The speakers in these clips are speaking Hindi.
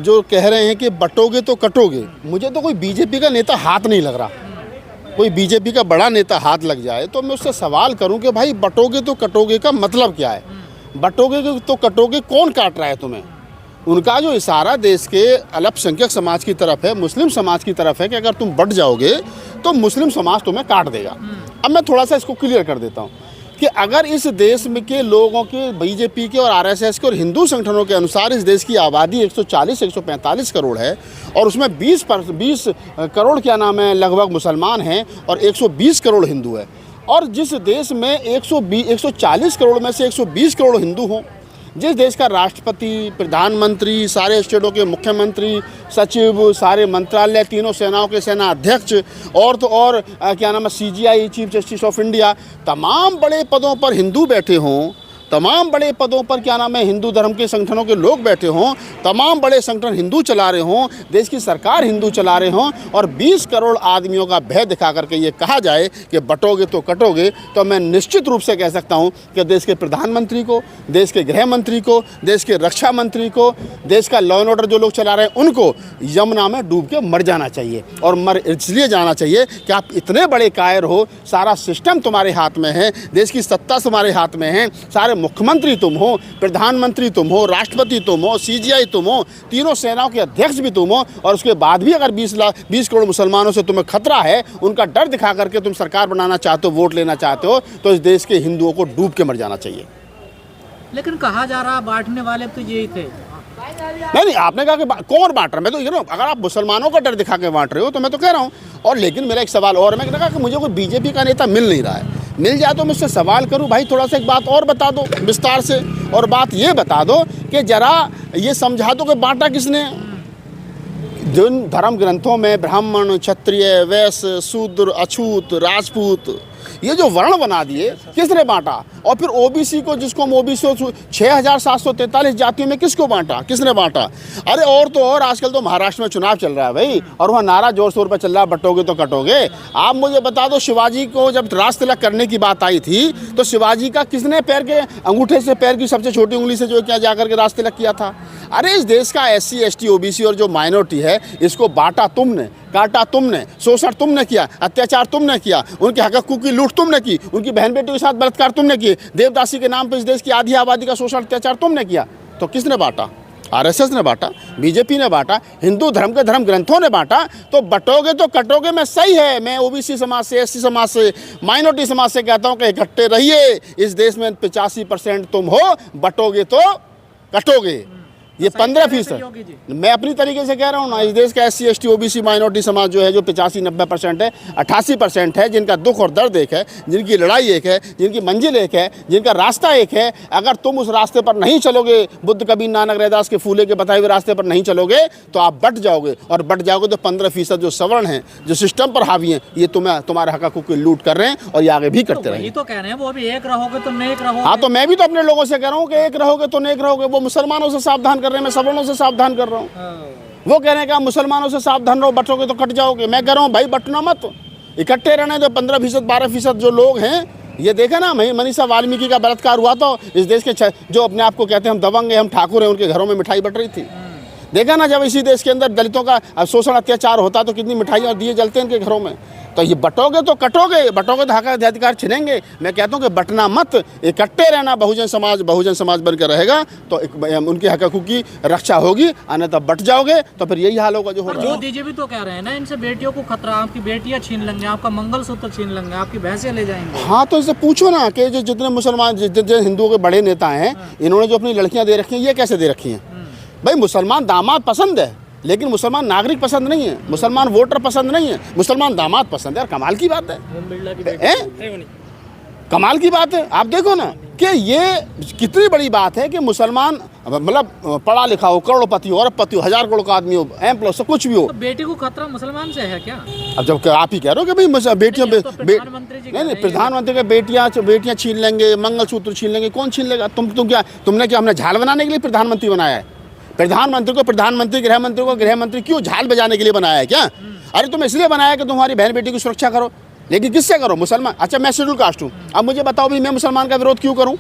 जो कह रहे हैं कि बटोगे तो कटोगे, मुझे तो कोई बीजेपी का नेता हाथ नहीं लग रहा। कोई बीजेपी का बड़ा नेता हाथ लग जाए तो मैं उससे सवाल करूं कि भाई बटोगे तो कटोगे का मतलब क्या है? बटोगे तो कटोगे, कौन काट रहा है तुम्हें? उनका जो इशारा देश के अल्पसंख्यक समाज की तरफ है, मुस्लिम समाज की तरफ है कि अगर तुम बट जाओगे तो मुस्लिम समाज तुम्हें काट देगा। अब मैं थोड़ा सा इसको क्लियर कर देता हूँ कि अगर इस देश में के लोगों के, बीजेपी के और आरएसएस के और हिंदू संगठनों के अनुसार इस देश की आबादी 140-145 करोड़ है और उसमें 20 करोड़ क्या नाम है लगभग मुसलमान हैं और 120 करोड़ हिंदू है, और जिस देश में 140 करोड़ में से 120 करोड़ हिंदू हों, जिस देश का राष्ट्रपति, प्रधानमंत्री, सारे स्टेटों के मुख्यमंत्री, सचिव, सारे मंत्रालय, तीनों सेनाओं के सेना अध्यक्ष और तो और क्या नाम है CGI, chief justice of India, तमाम बड़े पदों पर हिंदू बैठे हों, तमाम बड़े पदों पर क्या नाम है हिंदू धर्म के संगठनों के लोग बैठे हों, तमाम बड़े संगठन हिंदू चला रहे हों, देश की सरकार हिंदू चला रहे हों और 20 करोड़ आदमियों का भय दिखा करके ये कहा जाए कि बटोगे तो कटोगे, तो मैं निश्चित रूप से कह सकता हूं कि देश के प्रधानमंत्री को, देश के गृह मंत्री को, देश के रक्षा मंत्री को, देश का लॉ एंड ऑर्डर जो लोग चला रहे हैं उनको यमुना में डूब के मर जाना चाहिए। और मर इसलिए जाना चाहिए कि आप इतने बड़े कायर हो, सारा सिस्टम तुम्हारे हाथ में है, देश की सत्ता तुम्हारे हाथ में है, सारे मुख्यमंत्री तुम हो, प्रधानमंत्री तुम हो, राष्ट्रपति तुम हो, CGI तुम हो, तीनों सेनाओं के अध्यक्ष भी तुम हो, और उसके बाद भी अगर 20 करोड़ मुसलमानों से तुम्हें खतरा है, उनका डर दिखा करके तुम सरकार बनाना चाहते हो, वोट लेना चाहते हो, तो इस देश के हिंदुओं को डूब के मर जाना चाहिए। लेकिन कहा जा रहा बांटने वाले तो यही थे। नहीं, आपने कहा कि कौन बांट रहा है? मैं तो ये कह रहा हूँ अगर आप मुसलमानों का डर दिखा के बांट रहे हो तो मैं तो कह रहा हूँ। और लेकिन मेरा एक सवाल और, मैं कहा कि मुझे कोई बीजेपी का नेता मिल नहीं रहा है, मिल जाए तो मुझसे सवाल करूं, भाई थोड़ा सा एक बात और बता दो विस्तार से, और बात ये बता दो कि जरा ये समझा दो कि बांटा किसने? जिन धर्म ग्रंथों में ब्राह्मण, क्षत्रिय, वैश्य, शूद्र, अछूत, राजपूत, ये जो वर्ण बना दिए, किसने बांटा? और फिर ओबीसी को, जिसको हम ओबीसी 6743 जातियों में किसको बांटा, किसने बांटा? अरे और तो और आजकल तो महाराष्ट्र में चुनाव चल रहा है भाई, और वहाँ नारा जोर शोर पर चल रहा है बटोगे तो कटोगे। आप मुझे बता दो, शिवाजी को जब राज तिलक करने की बात आई थी तो शिवाजी का किसने पैर के अंगूठे से पैर की सबसे छोटी उंगली से जो क्या जाकर के राज तिलक किया था? अरे इस देश का SC, ST, OBC और जो माइनॉरिटी है, इसको बांटा तुमने, काटा तुमने, शोषण तुमने किया, अत्याचार तुमने किया, उनके हकों की लूट तुमने की, उनकी बहन बेटियों के साथ बलात्कार तुमने किए, देवदासी के नाम पर इस देश की आधी आबादी का शोषण अत्याचार तुमने किया। तो किसने बांटा? RSS ने बांटा, बीजेपी ने बांटा, हिंदू धर्म के धर्म ग्रंथों ने बांटा। तो बटोगे तो कटोगे में सही है। मैं OBC समाज से, SC समाज से, माइनॉरिटी समाज से कहता हूँ कि इकट्ठे रहिए। इस देश में 85% तुम हो, बटोगे तो कटोगे। ये 15%, मैं अपनी तरीके से कह रहा हूँ ना, इस देश का SC, ST, OBC माइनॉरिटी समाज जो है, जो 85-90% है, 88% है, जिनका दुख और दर्द एक है, जिनकी लड़ाई एक है, जिनकी मंजिल एक है, जिनका रास्ता एक है। अगर तुम उस रास्ते पर नहीं चलोगे, बुद्ध, कबीर, नानक, रैदास के फूले के बताए हुए रास्ते पर नहीं चलोगे, तो आप बट जाओगे। और बट जाओगे तो 15% जो सवर्ण हैं, जो सिस्टम पर हावी हैं, ये तुम्हारे हकों की लूट कर रहे हैं और ये आगे भी करते रहेंगे। तो कह रहे हैं वो भी एक रहोगे तो नेक रहोगे। हाँ, तो मैं भी तो अपने लोगों से कह रहा हूँ कि एक रहोगे तो नेक रहोगे। वो मुसलमानों से सावधान मैं सवर्णों से सावधान कर रहा हूँ। वो कह रहे हैं कि आप मुसलमानों से सावधान रहो, बटोगे तो कट जाओगे। मैं कह रहा हूँ भाई बटना मत, इकट्ठे रहने दो। 15%, 12% जो लोग हैं, ये देखा ना, मनीषा वाल्मीकि का बलात्कार हुआ तो इस देश के जो अपने आप को कहते हैं हम दबंग हैं, हम ठाकुर हैं, उनके घरों में मिठाई बट रही थी। देखा ना, जब इसी देश के अंदर दलितों का शोषण अत्याचार होता तो कितनी मिठाइयाँ दिए जलते हैं उनके घरों में। तो ये बटोगे तो कटोगे, बटोगे तो हक अधिकार छिनेंगे। मैं कहता हूँ कि बटना मत, इकट्ठे रहना। बहुजन समाज बनकर रहेगा तो उनके हकों की रक्षा होगी, अन्यथा बट जाओगे तो फिर यही हाल होगा जो हो रहा है। मोदी भी तो कह रहे हैं ना, इनसे बेटियों को खतरा, आपकी बेटियां छीन लेंगे, आपका मंगलसूत्र छीन लेंगे, आपकी भैंसें ले जाएंगे। हाँ, तो इससे पूछो ना कि जो जितने मुसलमान, जितने हिंदुओं के बड़े नेता हैं, इन्होंने जो अपनी लड़कियाँ दे रखी हैं, ये कैसे दे रखी हैं? भाई मुसलमान दामाद पसंद है, लेकिन मुसलमान नागरिक पसंद नहीं है, मुसलमान वोटर पसंद नहीं है, मुसलमान दामाद पसंद है। यार कमाल की बात है, कमाल की बात है। आप देखो ना कि ये कितनी बड़ी बात है कि मुसलमान, मतलब पढ़ा लिखा हो, करोड़पति हो, अरबपति हो, 1000 करोड़ का आदमी हो, M+ कुछ भी हो, तो बेटी को खतरा मुसलमान से है क्या? अब जब आप ही कह रहे हो कि भाई बेटियां, नहीं, प्रधानमंत्री के बेटियां छीन लेंगे, मंगलसूत्र छीन लेंगे, कौन छीन लेगा? तुमने क्या हमने झाल बनाने के लिए प्रधानमंत्री बनाया है? प्रधानमंत्री को प्रधानमंत्री, गृहमंत्री को गृहमंत्री क्यों झाल बजाने के लिए बनाया है क्या? अरे तुम इसलिए बनाया कि तुम्हारी बहन बेटी की सुरक्षा करो, लेकिन किससे करो? मुसलमान। अच्छा, मैं शेड्यूल कास्ट हूँ, अब मुझे बताओ भी मैं मुसलमान का विरोध क्यों करूँ?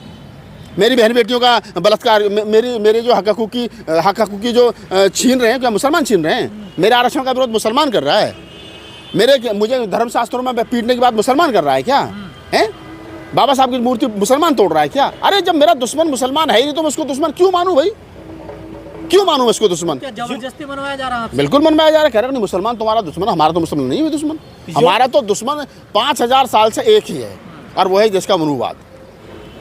मेरी बहन बेटियों का बलात्कार, मेरे जो हक हकूक की जो छीन रहे हैं, क्या मुसलमान छीन रहे हैं? मेरे आरक्षण का विरोध मुसलमान कर रहा है, मुझे धर्मशास्त्रों में पीटने की बात मुसलमान कर रहा है क्या? हैं? बाबा साहब की मूर्ति मुसलमान तोड़ रहा है क्या? अरे जब मेरा दुश्मन मुसलमान है ही नहीं तो मैं उसको दुश्मन क्यों मानूं भाई? क्यों मानूं मैं उसको दुश्मन? क्या जबरदस्ती मनवाया जा रहा है? बिल्कुल मनवाया जा रहा है। कह रहा नहीं मुसलमान तुम्हारा दुश्मन, हमारा तो मुसलमान नहीं है दुश्मन। हमारा तो दुश्मन 5000 साल से एक ही है, और वो है देश का मनुवाद।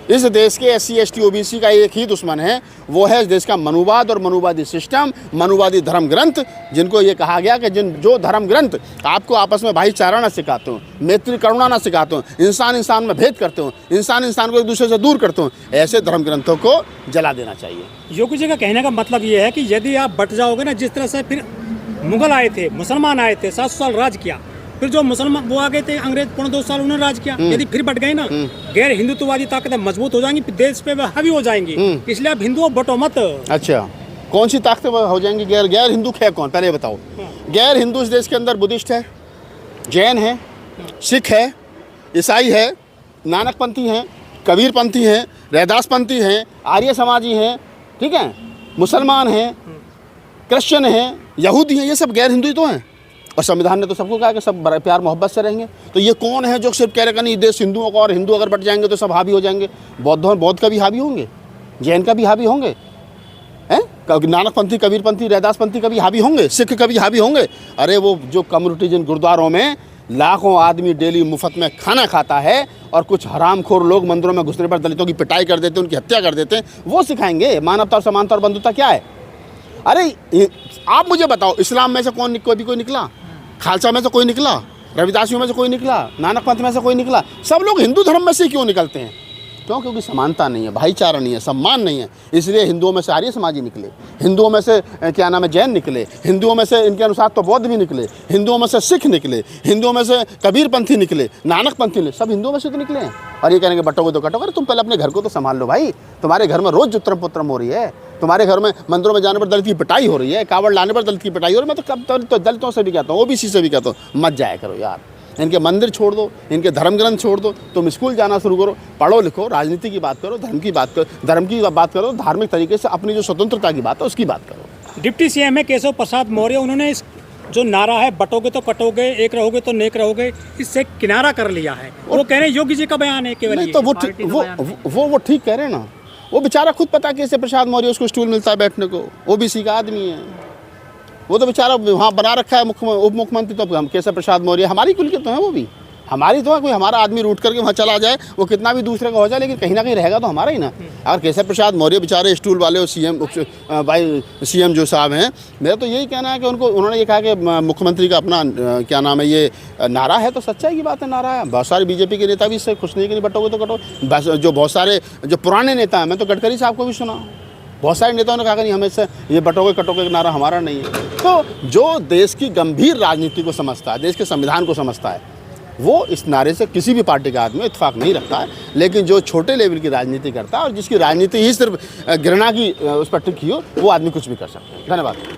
इस देश के SC ST OBC का एक ही दुश्मन है, वो है इस देश का मनुवाद और मनुवादी सिस्टम, मनुवादी धर्म ग्रंथ, जिनको ये कहा गया कि जो धर्म ग्रंथ आपको आपस में भाईचारा ना सिखाते हो, मैत्री करुणा ना सिखाते हो, इंसान इंसान में भेद करते हो, इंसान इंसान को एक दूसरे से दूर करते हो, ऐसे धर्म ग्रंथों को जला देना चाहिए। योगी जी का कहने का मतलब ये है कि यदि आप बट जाओगे ना, जिस तरह से फिर मुगल आए थे, मुसलमान आए थे, 700 साल राज किया, फिर जो मुसलमान वो आ गए थे अंग्रेज 2.5 साल उन्होंने राज किया, यदि फिर बट गए ना, गैर हिंदुत्ववादी ताकतें मजबूत हो जाएंगी, देश पे हावी हो जाएंगी, इसलिए आप हिंदुओं बटो मत। अच्छा, कौन सी ताकतें हो जाएंगी? गैर हिंदू है कौन, पहले बताओ। गैर हिंदू इस देश के अंदर बुद्धिस्ट है, जैन है, सिख है, ईसाई है, नानकपंथी हैं, कबीरपंथी हैं, रैदासपंथी हैं, आर्य समाजी हैं, ठीक है, मुसलमान हैं, क्रिश्चियन हैं, यहूदी हैं, ये सब गैर हिंदू ही तो हैं। और संविधान ने तो सबको कहा कि सब प्यार मोहब्बत से रहेंगे। तो ये कौन है जो सिर्फ कह रहे नहीं देश हिंदुओं का, और हिंदू अगर बट जाएंगे तो सब हावी हो जाएंगे? बौद्ध का भी हावी होंगे, जैन का भी हावी होंगे, हैं, नानकपंथी, कबीरपंथी, रैदासपंथी का भी हावी होंगे, सिख का भी हावी होंगे। अरे वो जो कम्युनिटी जिन गुरुद्वारों में लाखों आदमी डेली मुफ्त में खाना खाता है और कुछ हरामखोर लोग मंदिरों में घुसने पर दलितों की पिटाई कर देते हैं, उनकी हत्या कर देते हैं, वो सिखाएंगे मानवता और समानता और बंधुता क्या है? अरे आप मुझे बताओ, इस्लाम में से कोई निकला? खालसा में से कोई निकला? रविदासियों में से कोई निकला? नानकपंथ में से कोई निकला? सब लोग हिंदू धर्म में से क्यों निकलते हैं? क्यों? क्योंकि समानता नहीं है, भाईचारा नहीं है, सम्मान नहीं है। इसलिए हिंदुओं में से आर्य समाजी निकले, हिंदुओं में से क्या नाम है जैन निकले, हिंदुओं में से इनके अनुसार तो बौद्ध भी निकले, हिंदुओं में से सिख निकले, हिंदुओं में से कबीरपंथी निकले, नानकपंथी निकले, सब हिंदुओं में से तो निकले हैं। और ये कहेंगे बटोगे तो कटोगे। तुम पहले अपने घर को तो संभाल लो भाई। तुम्हारे घर में रोज़ जुत्रम पुत्रम हो रही है, तुम्हारे घर में मंदिरों में जाने पर दलित की पिटाई हो रही है, कावड़ लाने पर दलित की पिटाई हो रही है। मैं तो कब तो दलितों से भी कहता हूँ, OBC से भी कहता हूँ, मत जाया करो यार। इनके मंदिर छोड़ दो, इनके धर्म ग्रंथ छोड़ दो, तुम स्कूल जाना शुरू करो, पढ़ो लिखो, राजनीति की बात करो, धर्म की बात करो, धार्मिक तरीके से अपनी जो स्वतंत्रता की बात है उसकी बात करो। डिप्टी CM है केशव प्रसाद मौर्य, उन्होंने इस जो नारा है बटोगे तो कटोगे, एक रहोगे तो नेक रहोगे, इससे किनारा कर लिया है। वो कह रहे हैं योगी जी का बयान है केवल। नहीं तो वो ठीक कह रहे हैं ना। वो बेचारा खुद पता केशव प्रसाद मौर्य, उसको स्टूल मिलता है बैठने को, OBC का आदमी है वो, तो बेचारा वहाँ बना रखा है उप मुख्यमंत्री। तो हम केशव प्रसाद मौर्य हमारी कुल के तो हैं, वो भी हमारी तो है। कोई हमारा आदमी रूट करके वहाँ चला जाए, वो कितना भी दूसरे का हो जाए, लेकिन कहीं ना कहीं रहेगा तो हमारा ही ना। अगर केशव प्रसाद मौर्य बेचारे स्टूल वाले और CM जो साहब हैं, मेरा तो यही कहना है कि उन्होंने ये कहा कि मुख्यमंत्री का अपना क्या नाम है ये नारा है, तो सच्चाई की बात है, नारा है। बहुत सारे BJP के नेता भी इससे खुश नहीं कि नहीं बटोगे तो कटोगे। बस जो बहुत सारे जो पुराने नेता हैं, मैं तो गडकरी साहब को भी सुना, बहुत सारे नेताओं ने कहा कि नहीं हमें से ये बटोगे कटोगे का नारा हमारा नहीं है। तो जो देश की गंभीर राजनीति को समझता है, देश के संविधान को समझता है, वो इस नारे से किसी भी पार्टी का आदमी इत्तेफाक नहीं रखता है। लेकिन जो छोटे लेवल की राजनीति करता है और जिसकी राजनीति ही सिर्फ घृणा की उस पर टिकी हो, वो आदमी कुछ भी कर सकता है। धन्यवाद।